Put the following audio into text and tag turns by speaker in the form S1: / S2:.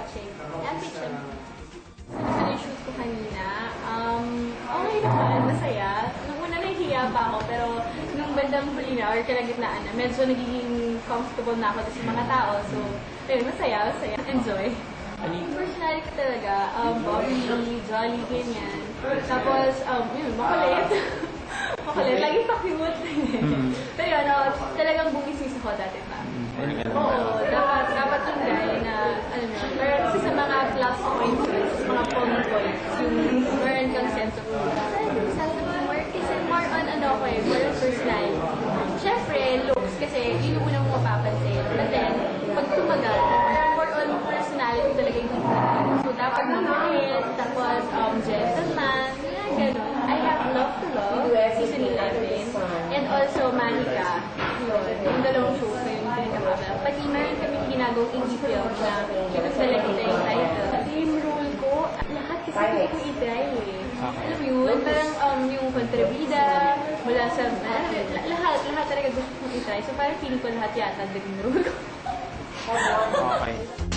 S1: watching. Epic. Sa shoot ko kanina, okay naman, masaya. Nung una nahihiya pa ako, pero nung bandang huli na, or kalagitnaan na, medyo nagiging comfortable na ako sa mga tao. So, ayun, masaya. Enjoy. Yung personality ko talaga, bubbly, jolly, ganyan. Tapos, yun, makulit. Makulit, lagi pa cute. Pero yun, talagang bumisis ako dati pa. Oo, dapat yung guy na, ano mo, pero kasi sa mga plus points, mga point points, yung meron kang sense of humor, kasi more on more on personality. Siyempre, looks, kasi yun yung unang mapapansin. And then, pag tumagal, more on personality talaga yung So, dapat mabait, tapos gentleman, gano'n. I have Love to Love, season 11, and also Manika. Yung dalawang shows na yun pinakababa. Pati meron kami ginagawang indie film na pinagsalagita yung title. Yung role ko, lahat kasi ko i-try eh. Alam mo yun, parang yung kontrabida, mula sa, lahat talaga gusto kong i-try. So parang feeling ko lahat yata din yung role ko.
S2: Okay.